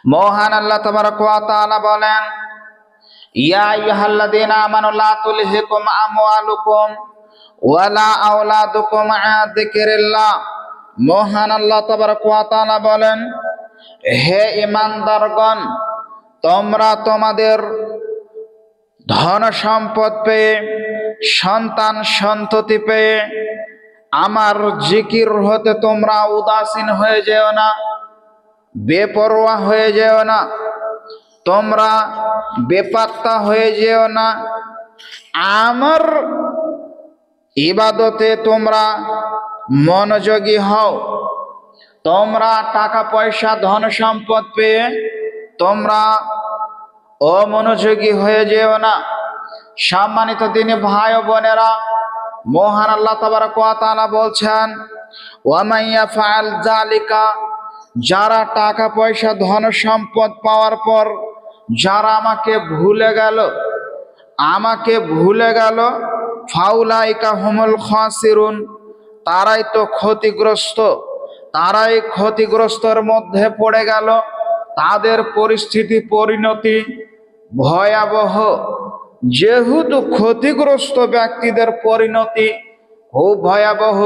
মহান আল্লাহ তাবারক ওয়া তাআলা বলেন, ইয়া আইয়ুহাল্লাযীনা আমানু লা তুলহিকুম আমওয়ালুকুম ওয়ালা আওলাদুকুম আন যিকরিল্লাহ। মহান আল্লাহ তাবারক ওয়া তাআলা বলেন, হে ঈমানদারগণ, তোমরা তোমাদের ধন সম্পদ পেয়ে, সন্তান সন্ততি পেয়ে আমার জিকির হতে তোমরা উদাসীন হয়ে যেও না, বেপরোয়া হয়ে যেও না, তোমরা বেপাত্তা হয়ে যেও না। আমার ইবাদতে তোমরা মনোযোগী হও। তোমরা টাকা পয়সা ধন সম্পদ পেয়ে তোমরা অমনোযোগী হয়ে যেও না। সম্মানিত দিনী ভাই ও বোনেরা, মহান আল্লাহ তাবারক ওয়া তাআলা বলছেন, ওয়া মান ইয়াফআল যালিকা, যারা টাকা পয়সা ধন সম্পদ পাওয়ার পর যারা আমাকে ভুলে গেল ফাউলাইকা হুমুল খাসিরুন, তারাই তো ক্ষতিগ্রস্ত, তারাই ক্ষতিগ্রস্তর মধ্যে পড়ে গেল। তাদের পরিস্থিতি পরিণতি ভয়াবহ। যেহেতু ক্ষতিগ্রস্ত ব্যক্তিদের পরিণতি খুব ভয়াবহ,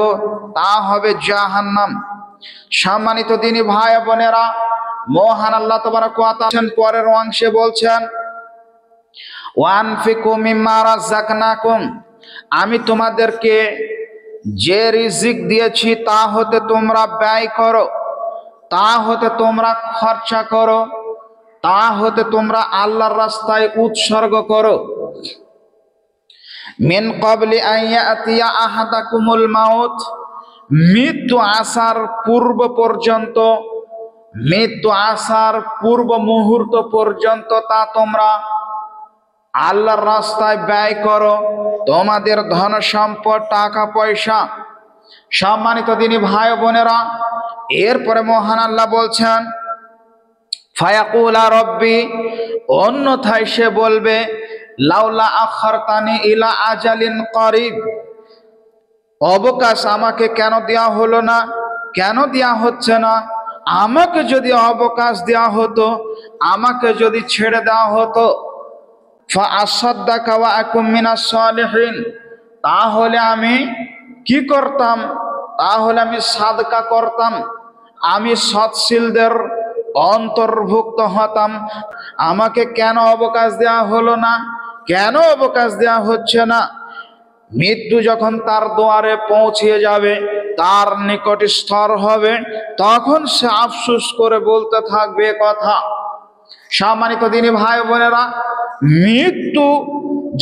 তা হবে জাহান্নাম। সম্মানিত দিনী ভাই বোনেরা, মহান আল্লাহ তাবারক ওয়া তাআলা পরের অংশে বলছেন, ওয়ানফিকু মিম্মা রাযাকনাকুম, আমি তোমাদেরকে যে রিজিক দিয়েছি তা হতে তোমরা ব্যয় করো, তা হতে তোমরা খরচা করো, তা হতে তোমরা আল্লাহর রাস্তায় উৎসর্গ করো। মিন ক্বাবলি আন ইয়াতিয়া আহাদাকুমুল মাউত, মৃত্যু আসার পূর্ব পর্যন্ত, মৃত্যু আসার পূর্ব মুহূর্ত পর্যন্ত তা তোমরা আল্লাহর রাস্তায় ব্যয় করো, তোমাদের ধন সম্পদ টাকা পয়সা। সম্মানিত দিনী ভাই বোনেরা, এরপরে মহান আল্লাহ বলছেন, ফায়াকুলা রব্বি, অন্যথায় সে বলবে, লাউলা আখারতানি ইলা আজালিন করিব, অবকাশ আমাকে কেন দেয়া হলো না, কেন দেয়া হচ্ছে না? আমাকে যদি অবকাশ দেওয়া হতো, আমাকে যদি ছেড়ে দেওয়া হতো, ফাআসাদদাকা ওয়া আকুম মিনাস সালিহিন, তাহলে আমি কি করতাম? তাহলে আমি সাদকা করতাম, আমি সৎশীলদের অন্তর্ভুক্ত হতাম। আমাকে কেন অবকাশ দেওয়া হলো না, কেন অবকাশ দেওয়া হচ্ছে না? মৃত্যু যখন তার দুয়ারে পৌঁছিয়ে যাবে, তার নিকটস্থর হবে, তখন সে আফসোস করে বলতে থাকবে কথা। সম্মানিত দিনী ভাই বোনেরা, মৃত্যু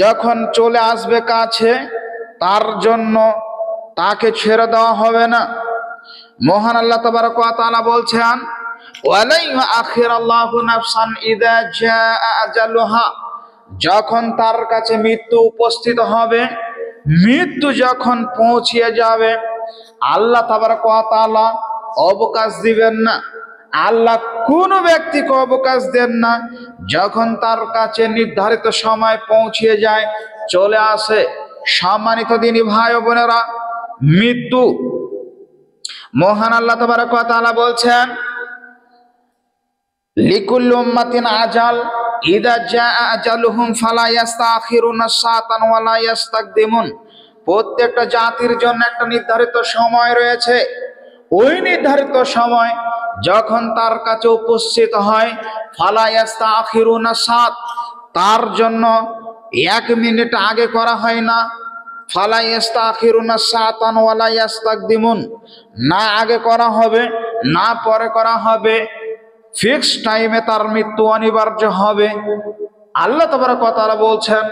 যখন চলে আসবে কাছে, তার জন্য তাকে ছেড়ে দেওয়া হবে না। মহান আল্লাহ তাবারক ওয়া তাআলা বলছেন, ওয়ালা ইউআখিরুল্লাহু নাফসান ইযা জাআ আজালুহা, যখন তার কাছে মৃত্যু উপস্থিত হবে, মৃত্যু যখন পৌঁছিয়ে যাবে, আল্লাহ তাবারক ওয়া তাআলা অবকাশ দিবেন না। আল্লাহ কোন ব্যক্তিকে অবকাশ দেন না। যখন তার কাছে নির্ধারিত সময় পৌঁছিয়ে যায়, চলে আসে, সম্মানিত দিনী ভাই ও বোনেরা, মৃত্যু, মহান আল্লাহ তাবারক ওয়া তাআলা বলছেন, লিকুল্লি উম্মাতিন আজাল ইযা জাআ আজালুহুম ফালা ইস্তাখিরুনা সাআতান ওয়া লা ইস্তাকদিমুন, প্রত্যেকটা জাতির জন্য একটা নির্ধারিত সময় রয়েছে। ওই নির্ধারিত সময় যখন তার কাছে উপস্থিত হয়, ফালা ইস্তাখিরুনা সাআত, তার জন্য 1 মিনিট আগে করা হয় না। ফালা ইস্তাখিরুনা সাআতান ওয়া লা ইস্তাকদিমুন, না আগে করা হবে না পরে করা হবে, ফিক্স টাইমে তার মৃত্যু অনিবার্য হবে। আল্লাহ তাবারক ওয়া তাআলা বলছেন,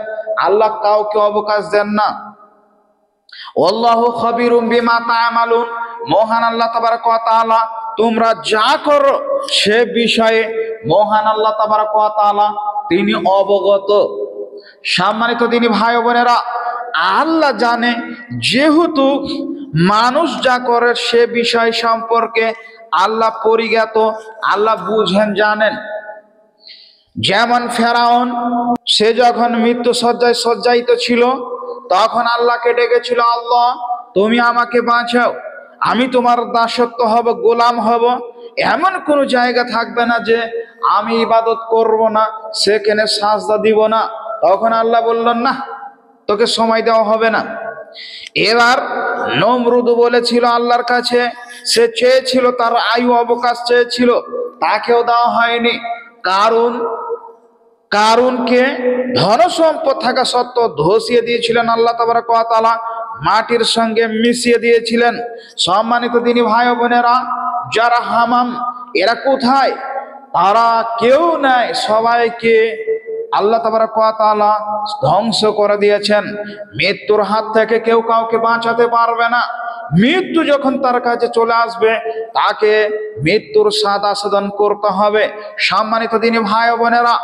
আল্লাহ কাউকে অবকাশ দেন না। আল্লাহু খাবীরুম বিমা তা'মালুন, মহান আল্লাহ তাবারক ওয়া তাআলা তোমরা যা করো সে বিষয়ে মহান আল্লাহ তাবারক ওয়া তাআলা তিনি অবগত। সম্মানিত দিনী ভাই বোনেরা, আল্লাহ জানে, যেহেতু মানুষ যা করে সে বিষয় সম্পর্কে আল্লাহ পরিজ্ঞাত, আল্লাহ বুঝেন, জানেন। যেমন ফেরাউন, সে যখন মৃত্যু শয্যায় শয্যায়িত ছিল, তখন আল্লাহকে ডেকেছিল, আল্লাহ তুমি আমাকে বাঁচাও, আমি তোমার দাসত্ব হব, গোলাম হব, এমন কোনো জায়গা থাকবে না যে আমি ইবাদত করব না, সেখানে সাজদা দিব না। তখন আল্লাহ বললেন, না, তোকে সময় দেওয়া হবে না। এবার নমরুদ বলেছিল আল্লাহর কাছে, সে চেয়েছিল, তার আয়ু অবকাশ চেয়েছিল, তাকেও দেওয়া হয়নি। কারুনকে ধন সম্পদ থাকা সত্ত্বেও ধসিয়ে দিয়েছিলেন আল্লাহ তাবারক ওয়া তাআলা, মাটির সঙ্গে মিশিয়ে দিয়েছিলেন। সম্মানিত দিনী ভাই ও বোনেরা, যারা হামাম, এরা কোথায়? তারা কেউ নাই, সবাইকে আল্লাহ তাবারক ওয়া তাআলা ধ্বংস করে দিয়েছেন। মৃত্যুর হাত থেকে কেউ কাউকে বাঁচাতে পারবে না। মৃত্যু যখন তার কাছে চলে আসবে, তাকে মৃত্যুর স্বাদ আস্বাদন করতে হবে। সম্মানিত দিনী ভাই ও বোনেরা,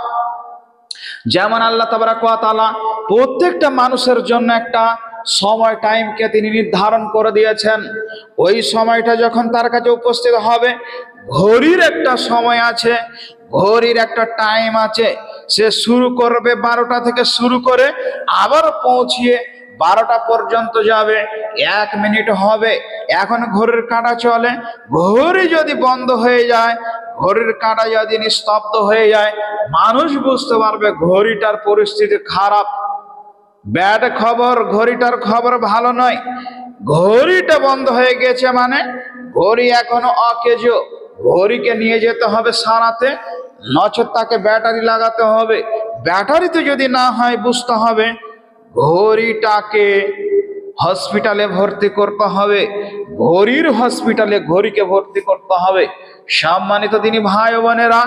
যেমন আল্লাহ তাবারক ওয়া তাআলা প্রত্যেকটা মানুষের জন্য একটা সময়, টাইমকে তিনি নির্ধারণ করে দিয়েছেন। ওই সময়টা যখন তার কাছে উপস্থিত হবে, ঘড়ির একটা সময় আছে, ঘড়ির একটা টাইম আছে। সে শুরু করবে 12টা থেকে শুরু করে আবার পৌঁছিয়ে 12টা পর্যন্ত যাবে, 1 মিনিট হবে। এখন ঘড়ির কাঁটা চলে, ঘড়ি যদি বন্ধ হয়ে যায়, ঘড়ির কাঁটা যদি নিস্তব্ধ হয়ে যায়, মানুষ বুঝতে পারবে ঘড়িটার পরিস্থিতি খারাপ, ব্যাড খবর, ঘড়িটার খবর ভালো নয়। ঘড়িটা বন্ধ হয়ে গেছে মানে ঘড়ি এখনো অকেজ, ঘড়িকে নিয়ে যেতে হবে সারাতে, নচেৎ তাকে ব্যাটারি লাগাতে হবে। ব্যাটারিতে যদি না হয়, বুঝতে হবে ঘড়িটাকে হসপিটালে ভর্তি করতে হবে, ঘড়ির হসপিটালে ঘড়িকে ভর্তি করতে হবে। সম্মানিত দিনী ভাই ও বোনেরা,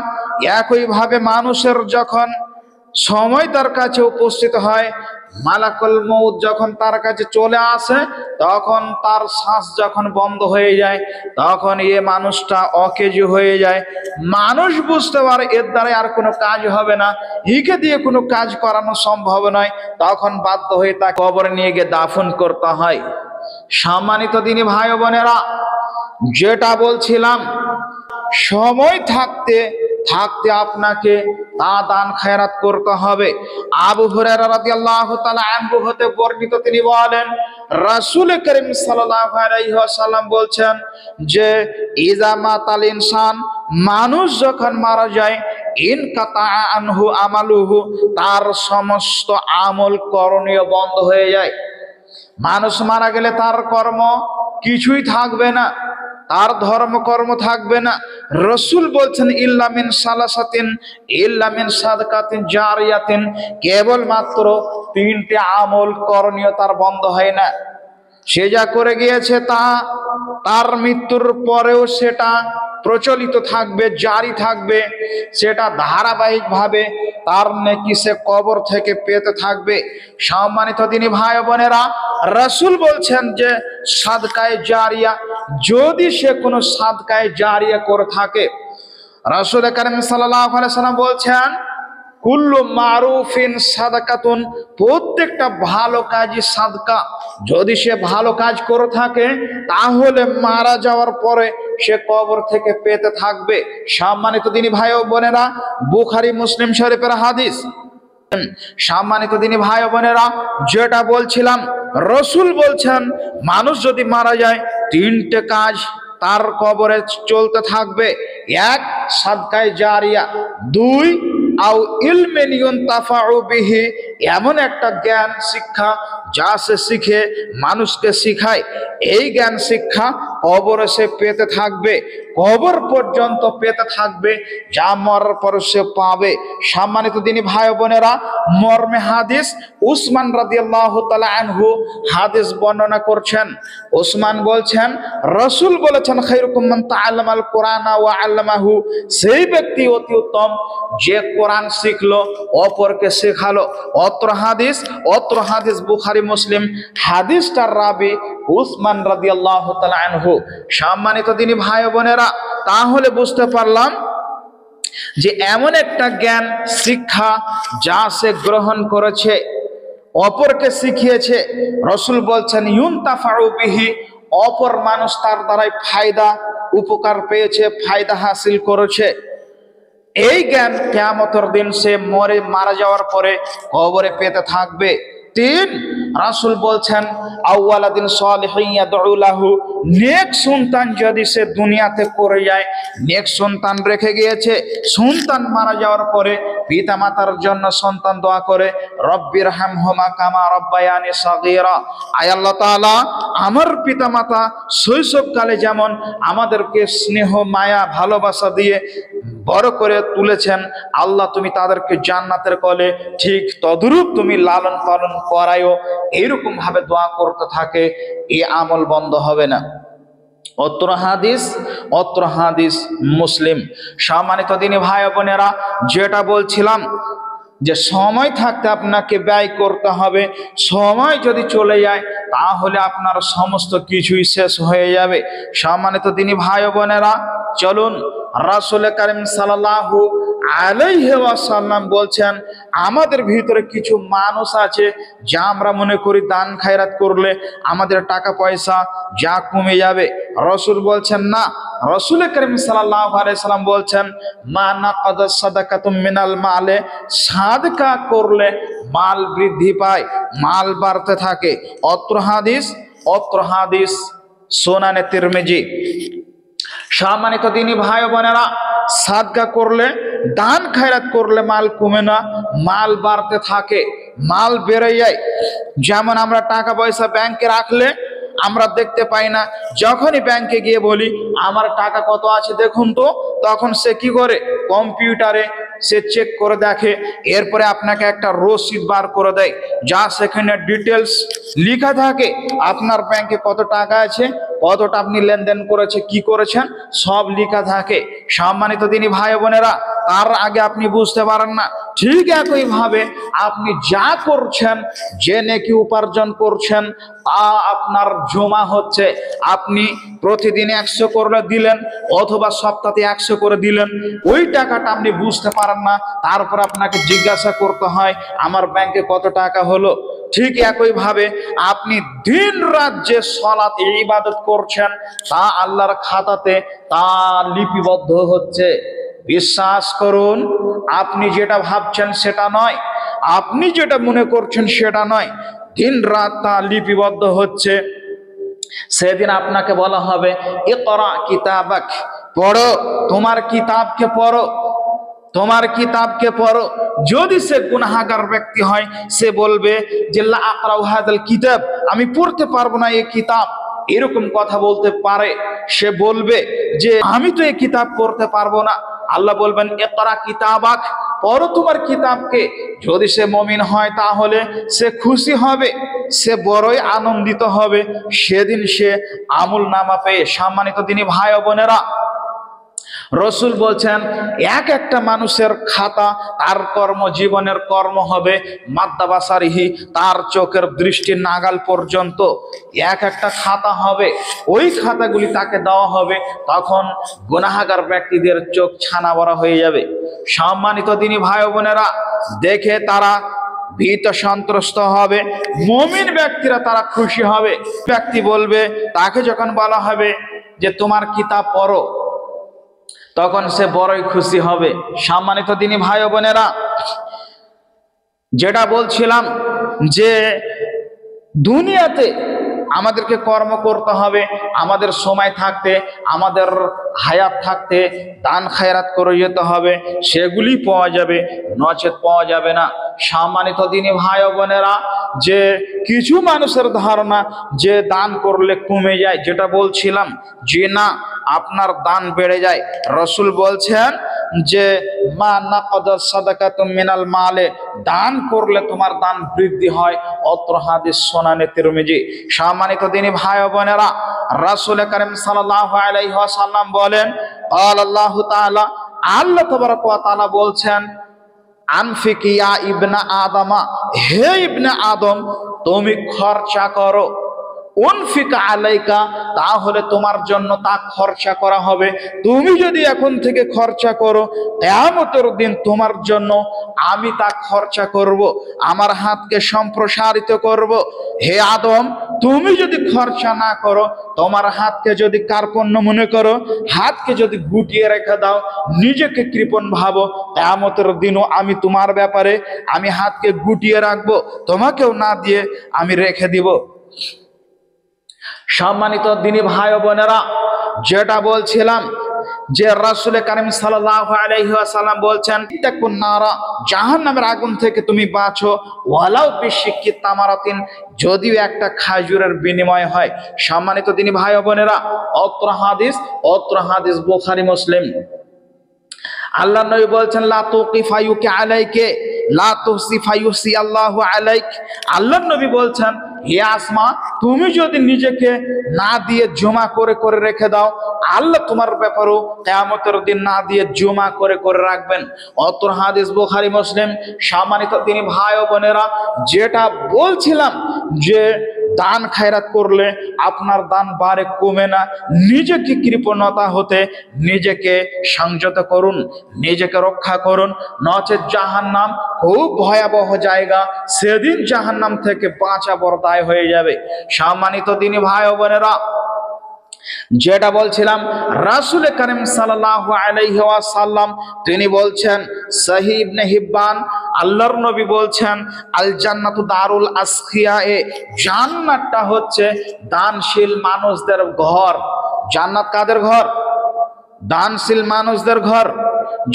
একইভাবে মানুষের যখন সময় তার কাছে উপস্থিত হয়, মালাকুল মউত যখন তার কাছে চলে আসে, তখন তার শ্বাস যখন বন্ধ হয়ে যায়, তখন মানুষটা অকেজ হয়ে যায়। মানুষ বুঝতে পারে এর দ্বারা আর কোনো কাজ হবে না, একে দিয়ে কোনো কাজ করানো সম্ভব নয়, তখন বাধ্য হয়ে তাকে কবরে নিয়ে গিয়ে দাফন করতে হয়। সম্মানিত দিনী ভাই ও বোনেরা, যেটা বলছিলাম, সময় থাকতে থাকতে আপনাকে তা দান খায়রাত করতে হবে। আবু হুরায়রা রাদিয়াল্লাহু তাআলা আনহু হতে বর্ণিত, তিনি বলেন, রাসূল করিম সাল্লাল্লাহু আলাইহি ওয়াসাল্লাম বলছেন যে ইজা মাতাল ইনসান, মানুষ যখন মারা যায়, ইনকাতা আনহু আমালুহু, তার সমস্ত আমল করণীয় বন্ধ হয়ে যায়। মানুষ মারা গেলে তার কর্ম কিছুই থাকবে না, তার ধর্মকর্ম থাকবে না। রসুল বলছেন ইল্লা মিন সালাসাতিন, ইল্লা মিন সাদকাতিন জারিয়াতিন, কেবলমাত্র 3টে আমল করণীয় তার বন্ধ হয় না। সে যা করে গিয়েছে তা তার মৃত্যুর পরেও সেটা প্রচলিত থাকবে, জারি থাকবে, সেটা ধারাবাহিকভাবে তার নেকি সে কবর থেকে পেতে থাকবে। সম্মানিত দিনী ভাই বোনেরা, রাসূল বলছেন যে সাদকায়ে জারিয়া, যদি সে কোনো সাদকায়ে জারিয়া করে থাকে, রাসূল কারীম সাল্লাল্লাহু আলাইহি সাল্লাম বলছেন কুল্লু মারুফিন সাদাকাতুন, প্রত্যেকটা ভালো কাজই সাদকা। যদি সে ভালো কাজ করে থাকে, তাহলে মারা যাওয়ার পরে সে কবর থেকে পেতে থাকবে। সম্মানিত দিনী ভাই ও বোনেরা, বুখারী মুসলিম শরীফের হাদিস। সম্মানিত দিনী ভাই ও বোনেরা, যেটা বলছিলাম, রসুল বলছেন মানুষ যদি মারা যায়, 3টে কাজ তার কবরে চলতে থাকবে। 1 সাদকায়ে জারিয়া, 2 আও ইলমিন ইউনতাফাউ বিহি, এমন একটা জ্ঞান শিক্ষা যা সে শিখে মানুষকে শিখায়, এই জ্ঞান শিক্ষা কবরে সে পেতে থাকবে, কবর পর্যন্ত পেতে থাকবে, যা মরার পর সে পাবে। সম্মানিত দিনী ভাই বোনেরা, মর্মে হাদিস, উসমান রাদিয়াল্লাহু তাআলা আনহু হাদিস বর্ণনা করছেন। উসমান বলছেন, রাসূল বলেছেন খায়রুকুম মান তাআল্লামাল কুরআনা ওয়া আল্লামাহু, সেই ব্যক্তি অতি উত্তম যে কোরআন শিখলো, অপরকে শেখালো। অত্র হাদিস বুখারী মুসলিম, হাদিসটার রাবি উসমান রাদিয়াল্লাহু তাআলা আনহু। সম্মানিত দিনী ভাই বোনেরা, তাহলে বুঝতে পারলাম যে এমন একটা জ্ঞান শিক্ষা যা সে গ্রহণ করেছে, অপরকে শিখিয়েছে। রাসূল বলছেন ইউনতাফাউ বিহি, অপর মানুষ তার দ্বারাই ফায়দা উপকার পেয়েছে, ফায়দা হাসিল করেছে। এই জ্ঞান কিয়ামতের দিন সে মারা যাওয়ার পরে কবরে পেতে থাকবে। 3 রাসূল বলছেন আওয়ালাদিন সালিহিন ইয়াদউ লাহু, নেক সন্তান যদি সে দুনিয়াতে করে যায়, নেক সন্তান রেখে গিয়েছে, সন্তান মারা যাওয়ার পরে পিতা মাতার জন্য সন্তান দোয়া করে রব্বিরহামহুমা কামা রব্বায়ানি সাগীরা, আয় আল্লাহ তাআলা আমার পিতা মাতা শৈশবকালে যেমন আমাদেরকে স্নেহ মায়া ভালোবাসা দিয়ে বড় করে তুলেছেন, আল্লাহ তুমি তাদেরকে জান্নাতের কোলে ঠিক তদ্রূপ তুমি লালন পালন করায়ও। এইরকম ভাবে দোয়া করতে থাকে, এই আমল বন্ধ হবে না। অত্র হাদিস মুসলিম। সম্মানিত দিনী ভাই বোনেরা, যেটা বলছিলাম যে সময় থাকতে আপনাকে ব্যয় করতে হবে, সময় যদি চলে যায় তাহলে আপনার সমস্ত কিছুই শেষ হয়ে যাবে। সম্মানিত দিনী ভাই বোনেরা, চলুন রাসূল কারীম সাল্লাল্লাহু আলাইহি ওয়াসাল্লাম বলছেন, আমাদের ভিতরে কিছু মানুষ আছে যা আমরা মনে করি দান খায়রাত করলে আমাদের টাকা পয়সা যা কমে যাবে। রাসূল বলছেন না, রাসূল কারীম সাল্লাল্লাহু আলাইহি সাল্লাম বলছেন মা নাকাদা সাদাকাতুম মিনাল মালে, সাদকা করলে মাল বৃদ্ধি পায়, মাল বাড়তে থাকে। অত্র হাদিস সুনানে তিরমিজি। সম্মানিত দিনী ভাই বোনেরা, সাদকা করলে দান খায়রাত করলে মাল কমে না, মাল বাড়তে থাকে, মাল বেড়ে যায়। যেমন আমরা টাকা পয়সা ব্যাংকে রাখলে আমরা দেখতে পাই না, যখনই ব্যাংকে গিয়ে বলি আমার টাকা কত আছে দেখুন তো, তখন সে কি করে কম্পিউটারে সে চেক করে দেখে, এরপরে আপনাকে একটা রসিদ বার করে দেয়, যা সেখানে ডিটেলস লেখা থাকে আপনার ব্যাংকে কত টাকা আছে, কতটা আপনি লেনদেন করেছে, কি করেছেন, সব লেখা থাকে। সম্মানিত দিনী ভাই বোনেরা, তার আগে আপনি বুঝতে পারেন না, ঠিক একইভাবে আপনি যা করছেন, যে নেকি উপার্জন করছেন তা আপনার জমা হচ্ছে। আপনি প্রতিদিন 100 করে দিলেন অথবা সপ্তাহে 100 করে দিলেন, ওই টাকাটা আপনি বুঝতে পারেন না, তারপর আপনাকে জিজ্ঞাসা করতে হয় আমার ব্যাংকে কত টাকা হলো। ঠিক একইভাবে আপনি দিন রাত যে সালাত ইবাদত করছেন তা আল্লাহর খাতাতে তা লিপিবদ্ধ হচ্ছে। বিশ্বাস করুন, আপনি যেটা ভাবছেন সেটা নয়, আপনি যেটা মনে করছেন সেটা নয়, দিন রাত তা লিপিবদ্ধ হচ্ছে। সেদিন আপনাকে বলা হবে ইকরা কিতাবাক, পড়ো তোমার কিতাবকে পড়ো, তোমার কিতাবকে পড়ো। যদি সে গুনাহগার ব্যক্তি হয় সে বলবে যে লা আকরাউ হাযাল কিতাব, আমি পড়তে পারবো না এই কিতাব, এরকম কথা বলতে পারে। সে বলবে যে আমি তো এই কিতাব পড়তে পারবো না। আল্লাহ বলবেন ইকরা কিতাবাক, পড়ো তোমার কিতাবকে। যদি সে মুমিন হয় তাহলে সে খুশি হবে, সে বড়ই আনন্দিত হবে, সেদিন সে আমল নামা পেয়ে। সম্মানিত দিনী ভাই ও বোনেরা, রসুল বলছেন একটা মানুষের খাতা তার কর্মজীবনের কর্ম হবে মাদ্দাবাসারিহি, তার চোখের দৃষ্টি নাগাল পর্যন্ত একটা খাতা হবে। ওই খাতাগুলি তাকে দেওয়া হবে, তখন গুনাহগার ব্যক্তিদের চোখ ছানা বড়া হয়ে যাবে। সম্মানিত দিনী ভাই বোনেরা, দেখে তারা ভীত সন্ত্রস্ত হবে, মুমিন ব্যক্তিরা তারা খুশি হবে। ব্যক্তি বলবে, তাকে যখন বলা হবে যে তোমার কিতাব পড়ো, তখন সে বড়ই খুশি হবে। সম্মানিত দিনী ভাই বোনেরা, যেটা বলছিলাম যে দুনিয়াতে আমাদেরকে কর্ম করতে হবে, আমাদের সময় থাকতে, আমাদের হায়াত থাকতে দান খায়রাত করে যেতে হবে, সেগুলি পাওয়া যাবে, নচেত পাওয়া যাবে না। সম্মানিত দিনী ভাই বোনেরা, যে কিছু মানুষের ধারণা যে দান করলে কমে যায়, যেটা বলছিলাম যে না, আপনার দান বেড়ে যায়। রসুল বলছেন যে মা নাকাদা সাদাকাতুম মিনাল মালে, দান করলে তোমার দান বৃদ্ধি হয়। অত্র হাদিস সুনানে তিরমিজি। সম্মানিত দিনী ভাই ও বোনেরা, রাসূল কারীম সাল্লাল্লাহু আলাইহি ওয়াসাল্লাম বলেন আল্লাহু তাআলা, আল্লাহ তাবারক ওয়া তাআলা বলছেন আনফিক ইয়া ইবনা আদমা, হে ইবনে আদম তুমি খরচা করো। উনফিক আলাইকা, তাহলে তোমার জন্য তা খরচা করা হবে। তুমি যদি এখন থেকে খরচা করো, কিয়ামতের দিন তোমার জন্য আমি তা খরচা করব, আমার হাতকে সম্প্রসারিত করব। হে আদম, তুমি যদি খরচা না করো, তোমার হাতকে যদি কার্পণ্য মনে করো, হাতকে যদি গুটিয়ে রেখে দাও, নিজেকে কৃপণ ভাবো, কিয়ামতের দিনও আমি তোমার ব্যাপারে আমি হাতকে গুটিয়ে রাখবো, তোমাকেও না দিয়ে আমি রেখে দিব। সম্মানিত দিনী ভাই ও বোনেরা, যেটা বলছিলাম যে রাসূল কারীম সাল্লাল্লাহু আলাইহি ওয়াসাল্লাম বলছেন, তাকুন নারা, জাহান্নামের আগুন থেকে তুমি বাঁচো, ওয়ালাউ বিশিক্কি তামারাতিন, যদিও একটা খেজুরের বিনিময় হয়। সম্মানিত দিনী ভাই ও বোনেরা, অত্র হাদিস বুখারী মুসলিম। আল্লাহ নবী বলছেন, লা তুকিফায়ুকি আলাইকে লা তুসিফায়ুসি আল্লাহু আলাইক। আল্লাহ নবী বলছেন, হে আসমা, তুমি যদি নিজেকে না দিয়ে জমা করে করে রেখে দাও, আল্লাহ তোমার ব্যাপারেও কিয়ামতের দিন না দিয়ে জমা করে করে রাখবেন। অত্র হাদিস বুখারী মুসলিম। সম্মানিত দিনী ভাই ও বোনেরা, যেটা বলছিলাম যে দান খায়রাত করলে আপনার দান বাড়ে, কমে না। নিজেকে কৃপণতা হতে নিজেকে সংযত করুন, নিজেকে রক্ষা করুন, নচেৎ জাহান্নাম খুব ভয়াবহ জায়গা, সেদিন জাহান্নাম থেকে বাঁচা বড় দায় হয়ে যাবে। সম্মানিত দিনী ভাই ও বোনেরা, যেটা বলছিলাম, রাসূল কারীম সাল্লাল্লাহু আলাইহি ওয়াসাল্লাম তিনি বলছেন, সহিহ ইবনে হিব্বান, আল্লাহর নবী বলছেন, আল জান্নাতু দারুল আসখিয়া, জান্নাতটা হচ্ছে দানশীল মানুষদের ঘর। জান্নাত কাদের ঘর? দানশীল মানুষদের ঘর।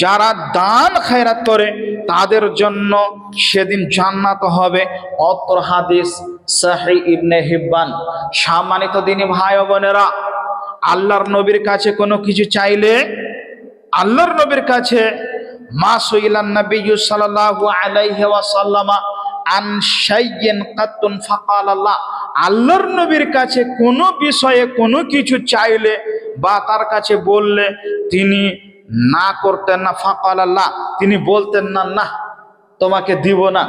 যারা দান খায়রাত করে তাদের জন্য সেদিন জান্নাত হবে। অত্র হাদিস সহিহ ইবনে হিব্বান। সম্মানিত দিনী ভাই ও বোনেরা, আল্লাহর নবীর কাছে কোনো কিছু চাইলে, আল্লাহর নবীর কাছে মা সুইলান নবী সাল্লাল্লাহু আলাইহি ওয়াসাল্লাম আন শাইইন কাতুন ফাকাল আল্লাহ, আল্লাহর নবীর কাছে কোনো বিষয়ে কোনো কিছু চাইলে বা তার কাছে বললে তিনি না করতেন না। ফাকাল আল্লাহ, তিনি বলতেন না, না তোমাকে দিব না,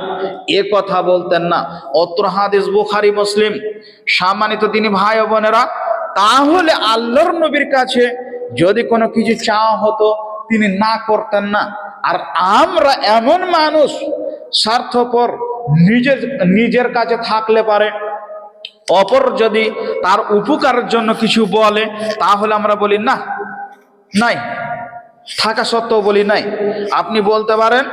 এ কথা বলতেন না। অত্র হাদিস বুখারী মুসলিম। সম্মানিত দিনী ভাই ও বোনেরা, তাহলে আল্লাহর নবীর কাছে যদি কোনো কিছু চাওয়া হতো, তিনি না করতেন না। আর আমরা এমন মানুষ স্বার্থপর, নিজের কাছে থাকলে পারে, অপর যদি তার উপকারের জন্য কিছু বলে তাহলে আমরা বলি না, নাই, থাকা সত্ত্বেও বলি নাই। আপনি বলতে পারেন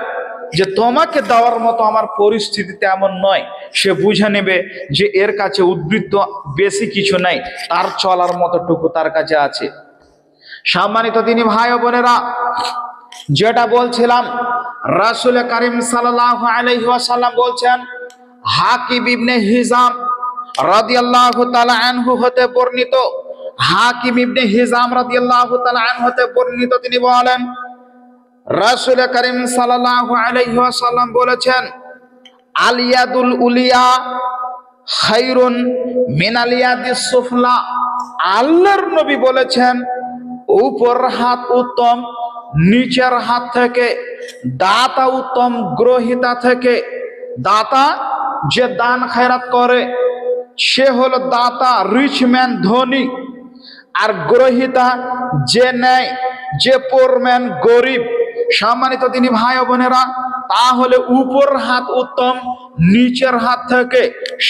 যে তোমাকে দেওয়ার মতো আমার পরিস্থিতি তেমন নয়, সে বুঝে নেবে যে এর কাছে উদ্বৃত্ত বেশি কিছু নাই, তার চলার মতোটুকু তার কাছে আছে। সম্মানিত দিনী ভাই ও বোনেরা, যেটা বলছিলাম, রাসূল কারীম সাল্লাল্লাহু আলাইহি ওয়াসাল্লাম বলছেন, হাকিম ইবনে হিজাম রাদিয়াল্লাহু তাআলা আনহু হতে বর্ণিত, হাকিম ইবনে হিজাম রাদিয়াল্লাহু তাআলা আনহু হতে বর্ণিত, তিনি বলেন, রাসূল কারীম সাল্লাল্লাহু আলাইহি ওয়াসাল্লাম বলেছেন, আল ইয়াদুল উলিয়া খায়রুন মিনাল ইয়াদিস সুফলা। আল্লাহর নবী বলেছেন, উপর হাত উত্তম নিচের হাত থেকে, দাতা উত্তম গ্রহিতা থেকে। দাতা যে দান খায়রাত করে সে হলো দাতা, রিচ ম্যান, ধনী। আর গ্রহিতা যে নেয়, যে পোর ম্যান, গরিব। সম্মানিত দিনী ভাই ও বোনেরা, তাহলে উপর হাত উত্তম নিচের হাত থেকে।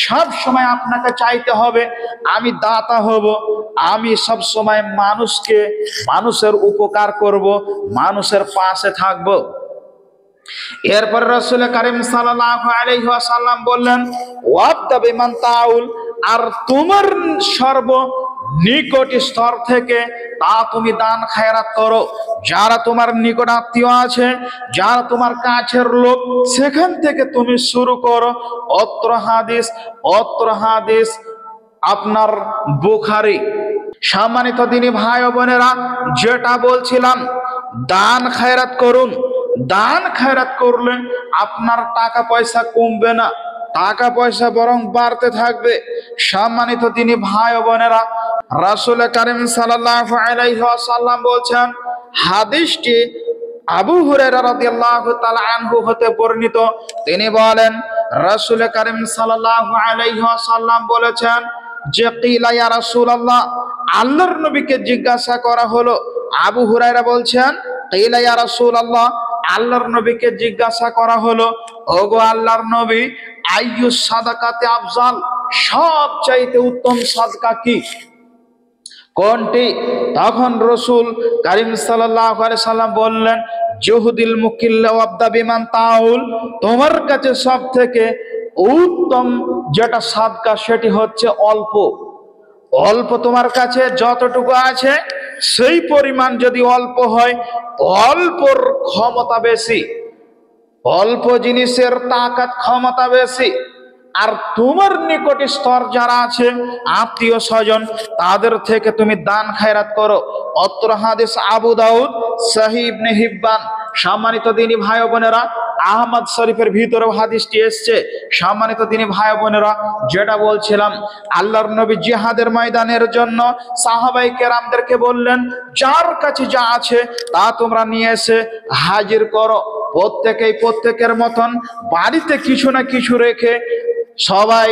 সব সময় আপনাকে চাইতে হবে আমি দাতা হব, আমি সব সময় মানুষের উপকার করব, মানুষের পাশে থাকব। এরপর রাসূল কারীম সাল্লাল্লাহু আলাইহি ওয়াসাল্লাম বললেন, ওয়াবদা বিমান তাউল, আর তোমার সর্ব নিকট স্তর থেকে তা তুমি দান খায়রাত করো। যারা তোমার নিকট আত্মীয় আছে, যারা তোমার কাছের লোক, সেখান থেকে তুমি শুরু করো। অত্র হাদিস আপনার বুখারী। সম্মানিত দিনী ভাই ও বোনেরা, যেটা বলছিলাম, দান খায়রাত করুন। দান খায়রাত করলে আপনার টাকা পয়সা কমবে না, টাকা পয়সা বরং বাড়তে থাকবে। সম্মানিত দিনী ভাই ও বোনেরা, রাসূল কারীম সাল্লাল্লাহু আলাইহি ওয়াসাল্লাম বলছেন, হাদিসটি আবু হুরায়রা রাদিয়াল্লাহু তাআলা আনহু হতে বর্ণিত, তিনি বলেন, রাসূল কারীম সাল্লাল্লাহু আলাইহি ওয়াসাল্লাম বলেছেন, যে কিলা ইয়া রাসূলুল্লাহ, আল্লাহর নবীকে জিজ্ঞাসা করা হলো। আবু হুরায়রা বলছেন কিলা ইয়া রাসূলুল্লাহ, আল্লাহর নবীকে জিজ্ঞাসা করা হলো, ওগো আল্লাহর নবী, আইয়ু সাদাকাতে আফজাল, সবচাইতে উত্তম সাদকা কি, কোনটি? তখন রাসূল কারীম সাল্লাল্লাহু আলাইহি সাল্লাম বললেন, জুহুদিল মুকিল্লা ওয়াবদা বিমান তাউল, তোমার কাছে সব থেকে উত্তম যেটা সাদকা সেটি হচ্ছে অল্প। অল্প তোমার কাছে যতটুকু আছে সেই পরিমাণ যদি অল্প হয়, অল্পর ক্ষমতা বেশি, অল্প জিনিসের তাকাত ক্ষমতা বেশি। আর তোমার নিকট স্তর যারা আছে আত্মীয় স্বজন, তাদের থেকে তুমি দান খায়রাত করো। অত্র হাদিস আবু দাউদ, সহিহ ইবনে হিব্বান। সম্মানিত দিনী ভাই বোনেরা, আহমদ শরীফের ভিতরেও হাদিসটি এসছে। সম্মানিত দিনী ভাই বোনেরা, যেটা বলছিলাম, আল্লাহর নবী জিহাদের ময়দানের জন্য সাহাবাই কেরামদেরকে বললেন, যার কাছে যা আছে তা তোমরা নিয়ে এসে হাজির করো। প্রত্যেকেই প্রত্যেকের মতন বাড়িতে কিছু না কিছু রেখে সবাই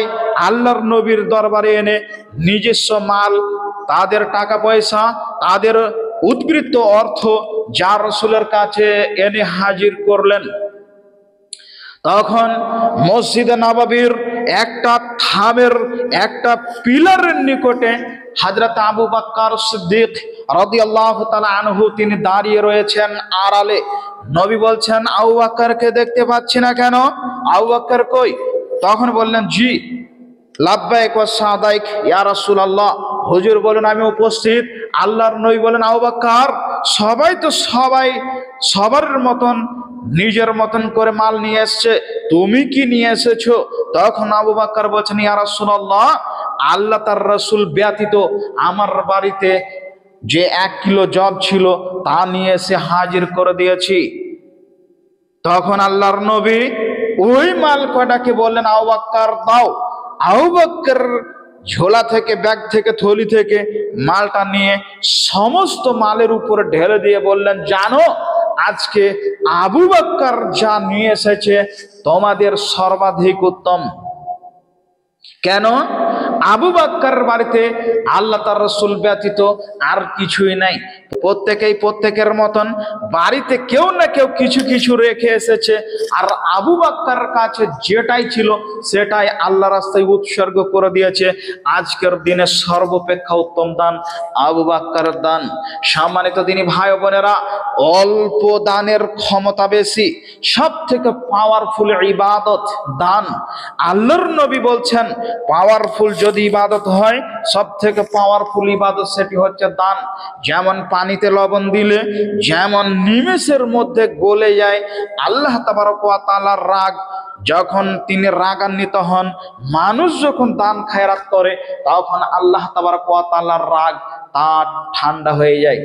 আল্লাহর নবীর দরবারে এনে নিজস্ব মাল, তাদের টাকা পয়সা, তাদের উদ্বৃত্ত অর্থ যা রাসূলের কাছে এনে হাজির করলেন। তখন মসজিদে নববীর একটা থামের একটা পিলারের নিকটে হযরত আবু বকর সিদ্দিক রাদিয়াল্লাহু তাআলা আনহু তিনি দাঁড়িয়ে রয়েছেন আড়ালে। নবী বলছেন, আবু বকরকে দেখতে পাচ্ছি না কেন? আবু বকর কই? তখন বললেন, জি লাব্বাইক ওয়া সাদাইক ইয়া রাসূলুল্লাহ। হুজুর বলেন, আমি উপস্থিত। আল্লাহর নবী বলেন, আবু বকর, সবাই তো সবার মতন নিজের মতন করে মাল নিয়ে এসছে, তুমি কি নিয়ে এসেছো? তখন আবু বকর বলছেন, ইয়া রাসূলুল্লাহ, আল্লাহ তার রাসূল ব্যতীত আমার বাড়িতে যে 1 কিলো জব ছিল তা নিয়ে এসে হাজির করে দিয়েছি। তখন আল্লাহর নবী ওই মাল কটাকে বললেন, আবু বকর দাও। আবু বকর ঝোলা থেকে, ব্যাগ থেকে, থলি থেকে মালটা নিয়ে সমস্ত মালের উপরে ঢেলে দিয়ে বললেন, জানো আজকে আবু বকর যা নিয়ে এসেছে তোমাদের সর্বাধিক উত্তম। কেন? আবু বকর বাড়িতে আল্লাহ তার রাসূল ব্যতীত আর কিছুই নাই। প্রত্যেকেই প্রত্যেকের মতন বাড়িতে কেউ না কেউ কিছু কিছু রেখে এসেছে। আর আবু বকর কাছে যেটাই ছিল সেটাই আল্লাহ রাস্তায় উৎসর্গ করে দিয়েছে। আজকের দিনে সর্বাপেক্ষা উত্তম দান আবু বকরের দান। সম্মানিত দিনী ভাই বোনেরা, অল্প দানের ক্ষমতা বেশি। সব থেকে পাওয়ারফুল ইবাদত দান। আল্লাহর নবী বলছেন, পাওয়ারফুল যদি ইবাদত হয়, সব থেকে পাওয়ারফুল ইবাদত সেটি হচ্ছে দান। যেমন পানিতে লবণ দিলে যেমন নিমেষের মধ্যে গলে যায়, আল্লাহ তাবারক ওয়া তাআলার রাগ যখন তিনি রাগান্বিত হন, মানুষ যখন দান খায়রাত করে তখন আল্লাহ তাবারক ওয়া তাআলার রাগ তা ঠান্ডা হয়ে যায়।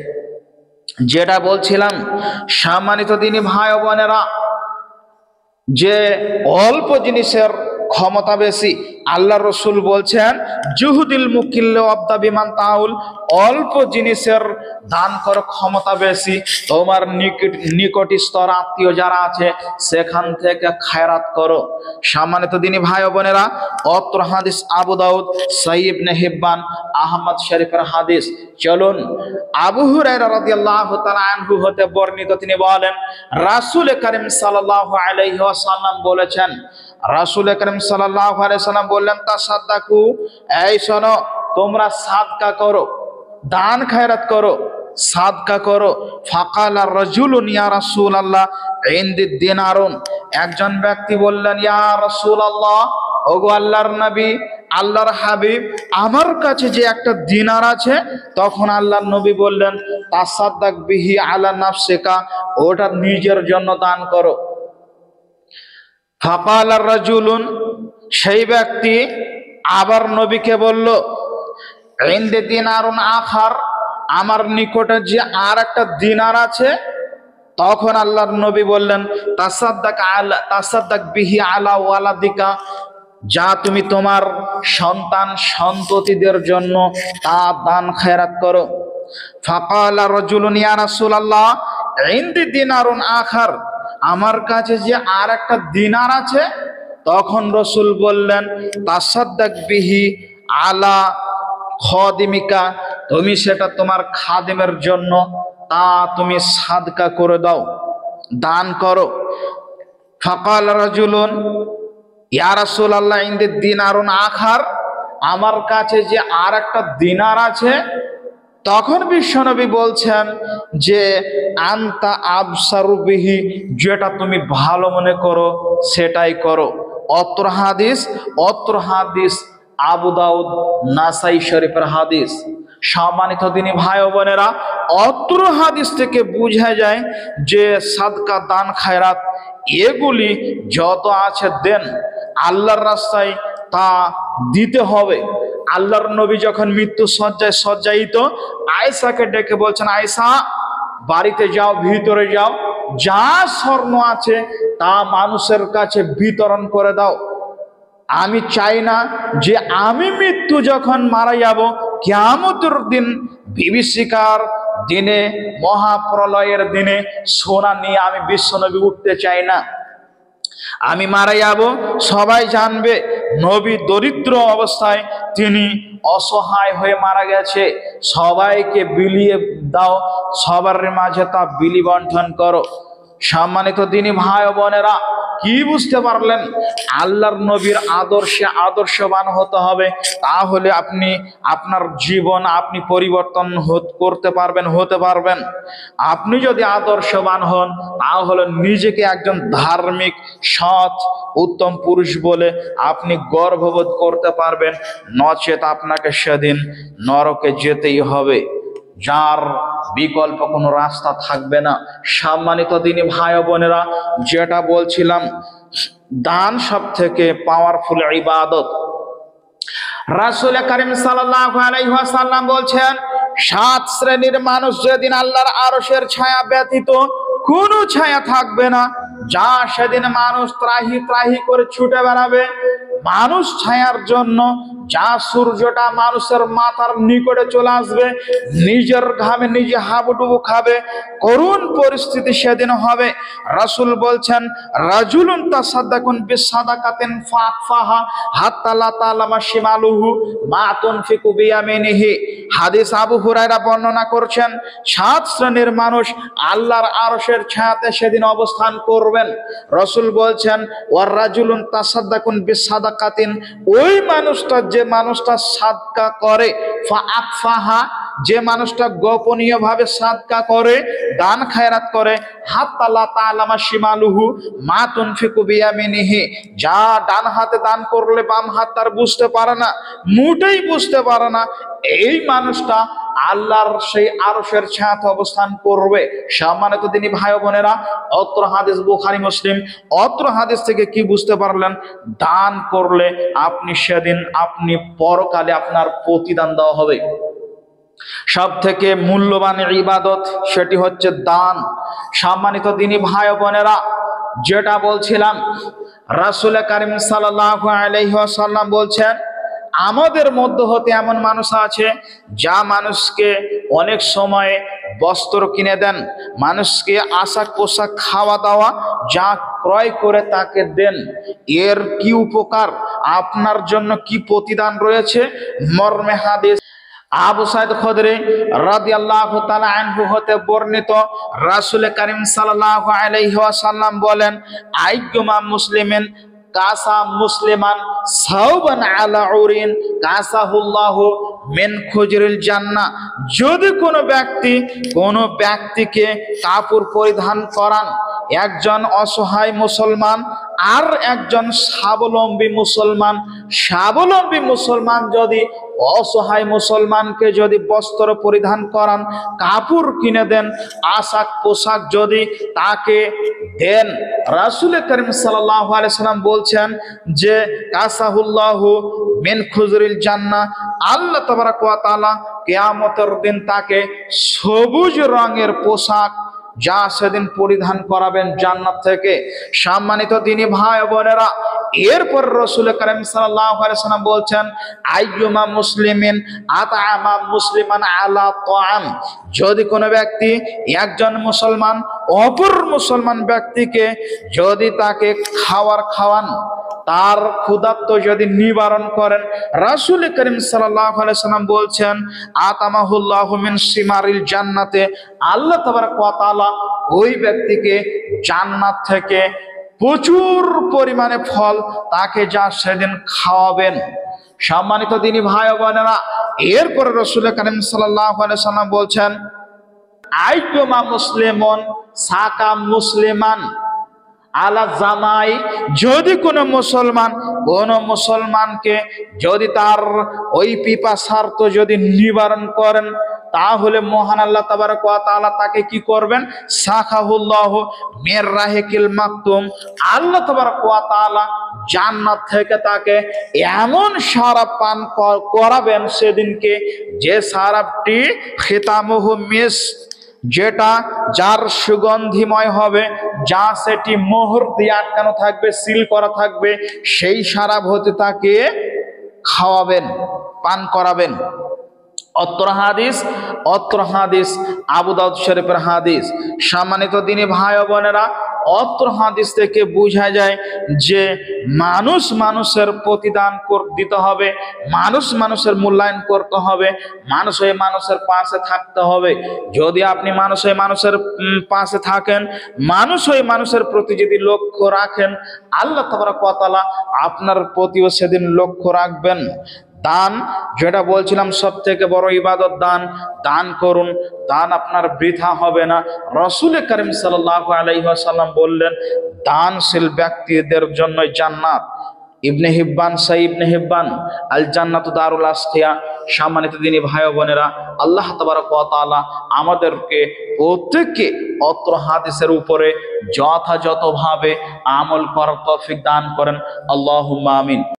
যেটা বলছিলাম, সম্মানিত দিনী ভাই বোনেরা, যে অল্প জিনিসের ক্ষমতা বেশি। আল্লাহ রসুল বলছেন, জুহুদিল মুকিল্লা ওয়াবদা বিমান তাউল, অল্প জিনিসের দান করার ক্ষমতা বেশি। তোমার নিকট স্তর আত্মীয় যারা আছে সেখান থেকে খায়রাত করো। সম্মানিত দিনী ভাই বোনেরা, অত্র হাদিস আবু দাউদ, সহিহ ইবনে হিব্বান, আহমদ শরীফের হাদিস। চলুন, আবু হুরায়রা রাদিয়াল্লাহু তাআলা আনহু হতে বর্ণিত, তিনি বলেন, রাসূল করিম সাল্লাল্লাহু আলাইহি ওয়াসাল্লাম বলেছেন, রাসূল করিম সাল্লাল্লাহু আলাইহি ওয়াসাল্লাম বললেন, তাসাদদাকু, এই শোনো, তোমরা সাদকা করো, দান খায়রাত করো, সাদকা করো। ফাকালা রাজুলুন ইয়া রাসূলুল্লাহ ইনদি দিনারুন, একজন ব্যক্তি বললেন, ইয়া রাসূলুল্লাহ, ওগো আল্লাহর নবী, আল্লাহর হাবিব, আমার কাছে যে একটা দিনার আছে। তখন আল্লাহর নবী বললেন, তাসাদদাক বিহি আলা নাফসিকা, ওটা নিজের জন্য দান করো। ফাকালা রাজুলুন, সেই ব্যক্তি আবার নবীকে বলল, ইনদি দিনারুন আখার, আমার নিকটে যে আর একটা দিনার আছে। তখন আল্লাহর নবী বললেন, তাসাদদাক বিহি আলা ওয়ালাদিকা, যা তুমি তোমার সন্তান সন্ততিদের জন্য তা দান খায়রাত করো। ফাকালা রাজুলুন ইয়া রাসূলুল্লাহ ইনদি দিনারুন আখার, আমার কাছে যে আর একটা দিনার আছে। তখন রাসূল বললেন, তাসাদদাক বিহি আলা খাদিমিকা, তুমি সেটা তোমার খাদেমের জন্য তা তুমি সাদকা করে দাও, দান করো। ফাকাল রাজুলুন ইয়া রাসূলুল্লাহ ইনদি দিনারুন আখার, আমার কাছে যে আর একটা দিনার আছে। তখন বিশ্বনবী বলছেন যে আনতা আবসারু বিহি, যেটা তুমি ভালো মনে করো সেটাই করো। অত্র হাদিস আবু দাউদ নাসাই শরীফের হাদিস। সম্মানিত দিনী ভাই ও বোনেরা, অত্র হাদিস থেকে বোঝা যায় যে সাদকা, দান, খায়রাত এগুলি যত আছে দেন আল্লাহর রাস্তায় তা দিতে হবে। আল্লাহর নবী যখন মৃত্যু শয্যায় শয্যায়িত, আয়েশাকে ডেকে বলছেন, আয়েশা বাড়িতে যাও, ভিতরে যাও, যা স্বর্ণ আছে তা মানুষের কাছে বিতরণ করে দাও। আমি চাই না যে আমি মৃত্যু যখন মারা যাব, কিয়ামতের দিন, বিভীষিকার দিনে, মহাপ্রলয়ের দিনে সোনা নিয়ে আমি বিশ্বনবী উঠতে চাই না। আমি মারা যাব, সবাই জানবে নবী দরিদ্র অবস্থায়, তিনি অসহায় হয়ে মারা গেছে। সবাইকে বিলিয়ে দাও, সবার মাঝে তা বিলি বন্টন করো। সম্মানিত দিনী ভাই ও বোনেরা, কি বুঝতে পারলেন? আল্লাহর নবীর আদর্শে আদর্শবান হতে হবে, তাহলে আপনি আপনার জীবন আপনি পরিবর্তন করতে পারবেন, হতে পারবেন। আপনি যদি আদর্শবান হন, তাহলে নিজেকে একজন ধার্মিক, সৎ, উত্তম পুরুষ বলে আপনি গর্ববোধ করতে পারবেন। নচেত আপনাকে সেদিন নরকে যেতেই হবে, যার বিকল্প কোনো রাস্তা থাকবে না। সম্মানিত দিনী ভাই ও বোনেরা, যেটা বলছিলাম, দান সব থেকে পাওয়ারফুল ইবাদত। রাসূল কারীম সাল্লাল্লাহু আলাইহি ওয়াসাল্লাম বলছেন, 7 শ্রেণীর মানুষ যেদিন আল্লাহর আরশের ছায়া ব্যতীত কোনো ছায়া থাকবে না, যা সেদিন মানুষ ত্রাহি ত্রাহি করে ছুটে বেড়াবে মানুষ ছায়ার জন্য, যা সূর্যটা মানুষের মাথার নিকটে চলে আসবে, নিজের ঘামে নিজে হাবুডুবু খাবে, করুণ পরিস্থিতি সেদিন হবে। রাসূল বলছেন, রাজুলুন তাসাদ্দাকুন বিসাদাকাতিন ফাকফাহা হাত্তা লা তালামা শিমালুহু মা তুনফিকু বিয়ামিনিহি। হাদিস আবু হুরায়রা বর্ণনা করছেন, 7 শ্রেণীর মানুষ আল্লাহর আরশের ছায়াতে সেদিন অবস্থান করবেন। রাসূল বলছেন, ওয়ার রাজুলুন তাসাদ্দাকুন বিসাদাকাতিন, ওই মানুষটা, যে মানুষটা সাদকা করে, ফাকফাহা, যে মানুষটা গোপনীয় ভাবে সাদকা করে, দান খায়রাত করে, হাত্তা লা তালামা শিমালুহু মা তুনফিকু বিয়ামিনিহি, যা ডান হাতে দান করলে বাম হাত তার বুঝতে পারে না, মোটেই বুঝতে পারে না, এই মানুষটা আল্লাহর সেই আরশের ছায়াতে অবস্থান করবে। সম্মানিত দিনী ভাই ও বোনেরা, অত্র হাদিস বুখারী মুসলিম। অত্র হাদিস থেকে কি বুঝতে পারলেন? দান করলে আপনি সেদিন, আপনি পরকালে আপনার প্রতিদান দেওয়া হবে। সব থেকে মূল্যবান ইবাদত সেটি হচ্ছে দান। সম্মানিত দিনী ভাই ও বোনেরা, যেটা বলছিলাম, রাসূল কারীম সাল্লাল্লাহু আলাইহি ওয়াসাল্লাম বলছেন, আমাদের মধ্য হতে এমন মানুষ আছে যা মানুষকে অনেক সময় বস্ত্র কিনে দেন, মানুষকে আশাক পোশাক, খাওয়া দাওয়া যা ক্রয় করে তাকে দেন। এর কি উপকার, আপনার জন্য কি প্রতিদান রয়েছে? মর্মে হাদিস আবু সাইদ খুদরি রাদিয়াল্লাহু তাআলা আনহু হতে বর্ণিত, রাসূল কারীম সাল্লাল্লাহু আলাইহি ওয়াসাল্লাম বলেন, আইয়ুমা মুসলিমিন কাসা মুসলিমান সাওবান আলা উরিন কাসাহুল্লাহু মিন খুজরিল জান্নাহ। যদি কোনো ব্যক্তিকে কাপড় পরিধান করান, একজন অসহায় মুসলমান আর একজন স্বাবলম্বী মুসলমান যদি অসহায় মুসলমানকে যদি বস্ত্র পরিধান করান, কাপড় কিনে দেন, আশাক পোশাক যদি তাকে দেন, রাসূল কারীম সাল্লাল্লাহু আলাইহি সাল্লাম বলছেন যে কাসাহুল্লাহু মিন খুজরিল জান্নাহ, আল্লাহ তাবারাক ওয়া তাআলা কিয়ামতের দিন তাকে সবুজ রঙের পোশাক যা সেদিন পরিধান করাবেন জান্নাত থেকে। সম্মানিত দিনী ভাই বোনেরা, এরপর রাসূল কারীম সাল্লাল্লাহু আলাইহি সাল্লাম বলছেন, আইয়ুমা মুসলিমিন আতআমা মুসলিমান আলা তাআম, যদি কোনো ব্যক্তি, একজন মুসলমান অপর মুসলমান ব্যক্তিকে যদি তাকে খাওয়ান, তার ক্ষুধার্ত যদি নিবারণ করেন, রাসূল করিম সাল্লাল্লাহু আলাইহি সাল্লাম বলছেন আতামাহুল্লাহু মিন সিমারিল জান্নাতে, আল্লাহ তাবারক ওয়া তাআলা ওই ব্যক্তিকে জান্নাত থেকে প্রচুর পরিমাণে ফল তাকে যা সেদিন খাওয়াবেন। সম্মানিত দিনী ভাই ও বোনেরা, এরপরে রাসূল করিম সাল্লাল্লাহু আলাইহি সাল্লাম বলছেন আইয়ুমা মুসলিমুন সাকা মুসলিমান আলা জামাই, যদি কোনো মুসলমানকে যদি তার ওই পিপাসার্থ যদি নিবারণ করেন, তাহলে মহান আল্লাহ তাবারক ওয়া তাআলা তাকে কি করবেন? সাখাহুল্লাহু মির রাহিকিল মাকতুম, আল্লাহ তাবারক ওয়া তাআলা জান্নাত থেকে তাকে এমন শরাব পান করাবেন সেদিনকে, যে শরাবটি খিতামুহু মিস, যেটা যার সুগন্ধিময় হবে, যা সেটি মোহর দিয়ে আটকানো থাকবে, সিল করা থাকবে, সেই শরাব হতে তাকে খাওয়াবেন, পান করাবেন। অত্র হাদিস আবু দাউদ শরীফের হাদিস। সম্মানিত দিনী ভাই ও বোনেরা, অত্র হাদিস থেকে বোঝা যায় যে মানুষের প্রতিদান দিতে হবে, মানুষের মূল্যায়ন করতে হবে, মানুষের পাশে থাকতে হবে। যদি আপনি মানুষের পাশে থাকেন, মানুষের প্রতি যদি লক্ষ্য রাখেন, আল্লাহ তাবারক ওয়া তাআলা আপনার প্রতিও সেদিন লক্ষ্য রাখবেন। দান, যেটা বলছিলাম সব থেকে বড় ইবাদত দান করুন, দান আপনার বৃথা হবে না। রাসূল করিম সাল্লাল্লাহু আলাইহি ওয়াসাল্লাম বললেন দানশীল ব্যক্তিদের জন্য জান্নাত। ইবনে হিব্বান আল জান্নাতু দারুল আসকিয়া। সম্মানিত দিনী ভাই ও বোনেরা, আল্লাহ তাবারক ওয়া তাআলা আমাদেরকে প্রত্যেককে অত্র হাদিসের উপরে যথাযথভাবে আমল করার তৌফিক দান করেন। আল্লাহুম্মা আমিন।